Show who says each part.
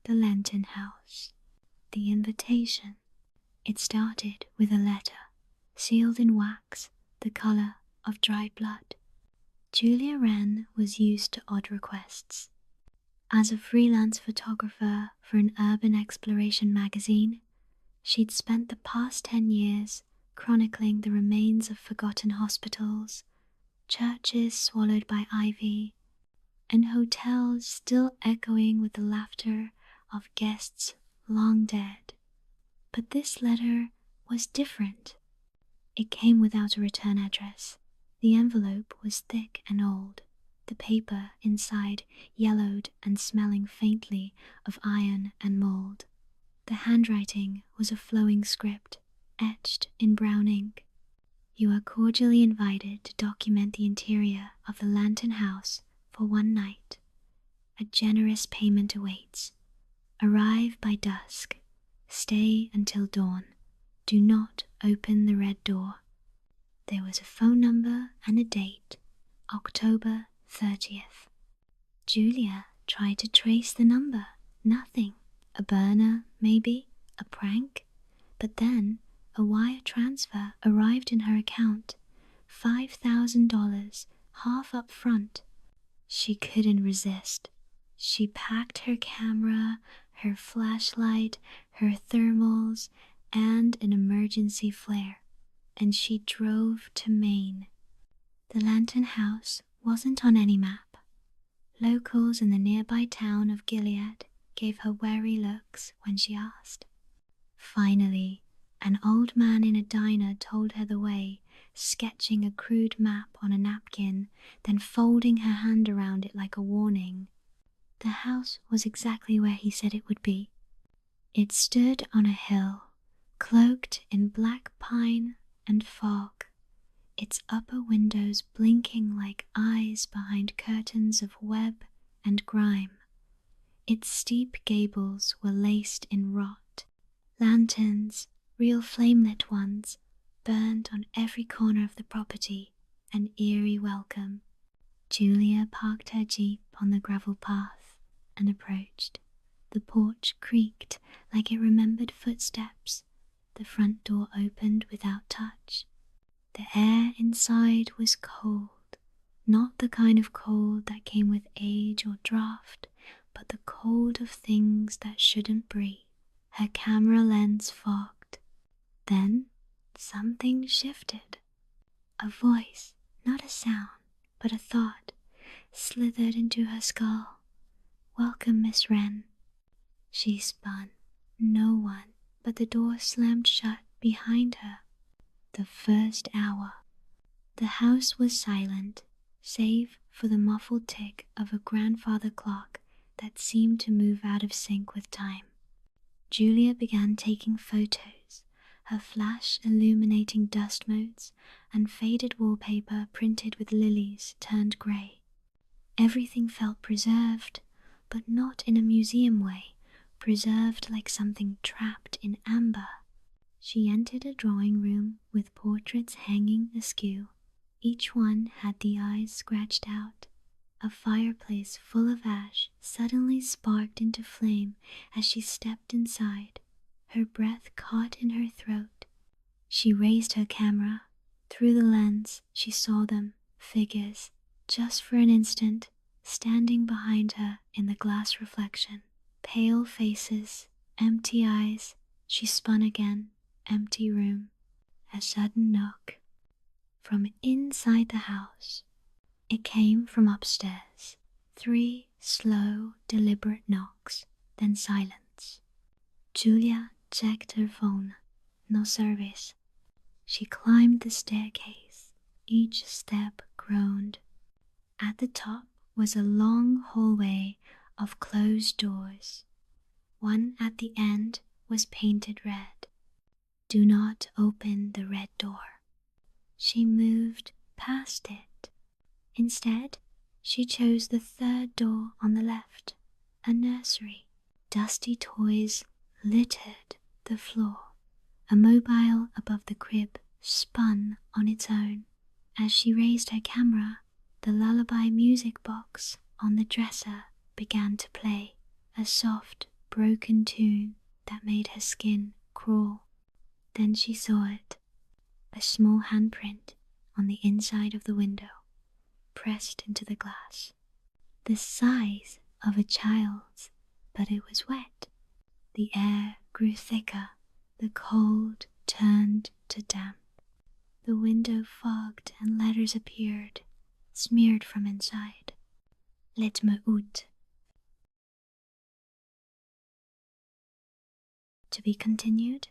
Speaker 1: the Lantern House. The invitation. It started with a letter, sealed in wax, the color of dried blood. Julia Wren was used to odd requests. As a freelance photographer for an urban exploration magazine, she'd spent the past 10 years chronicling the remains of forgotten hospitals, churches swallowed by ivy, and hotels still echoing with the laughter of guests long dead. But this letter was different. It came without a return address. The envelope was thick and old, the paper inside yellowed and smelling faintly of iron and mold. The handwriting was a flowing script, etched in brown ink. You are cordially invited to document the interior of the Lantern House for one night. A generous payment awaits. Arrive by dusk. Stay until dawn. Do not open the red door. There was a phone number and a date, October 30th. Julia tried to trace the number. Nothing. A burner, maybe? A prank? But then a wire transfer arrived in her account. $5,000, half up front. She couldn't resist. She packed her camera, her flashlight, her thermals, and an emergency flare, and she drove to Maine. The Lantern House wasn't on any map. Locals in the nearby town of Gilead gave her wary looks when she asked. Finally, an old man in a diner told her the way, sketching a crude map on a napkin, then folding her hand around it like a warning. The house was exactly where he said it would be. It stood on a hill, cloaked in black pine and fog, its upper windows blinking like eyes behind curtains of web and grime. Its steep gables were laced in rot. Lanterns, real flame-lit ones, burned on every corner of the property, an eerie welcome. Julia parked her jeep on the gravel path and approached. The porch creaked like it remembered footsteps. The front door opened without touch. The air inside was cold, not the kind of cold that came with age or draft, but the cold of things that shouldn't breathe. Her camera lens fogged. Then something shifted. A voice, not a sound, but a thought, slithered into her skull. "Welcome, Miss Wren." She spun. No one, but the door slammed shut behind her. The first hour. The house was silent, save for the muffled tick of a grandfather clock that seemed to move out of sync with time. Julia began taking photos, her flash illuminating dust motes and faded wallpaper printed with lilies turned grey. Everything felt preserved, but not in a museum way, preserved like something trapped in amber. She entered a drawing room with portraits hanging askew. Each one had the eyes scratched out. A fireplace full of ash suddenly sparked into flame as she stepped inside. Her breath caught in her throat. She raised her camera. Through the lens, she saw them, figures, just for an instant, standing behind her in the glass reflection. Pale faces, empty eyes. She spun again. Empty room. A sudden knock. From inside the house. It came from upstairs. 3 slow, deliberate knocks, then silence. Julia checked her phone. No service. She climbed the staircase. Each step groaned. At the top was a long hallway of closed doors. One at the end was painted red. Do not open the red door. She moved past it. Instead, she chose the third door on the left, a nursery. Dusty toys littered the floor. A mobile above the crib spun on its own. As she raised her camera, the lullaby music box on the dresser began to play, a soft, broken tune that made her skin crawl. Then she saw it, a small handprint on the inside of the window, pressed into the glass. The size of a child's, but it was wet. The air grew thicker, the cold turned to damp. The window fogged and letters appeared, smeared from inside. Let me out. To be continued.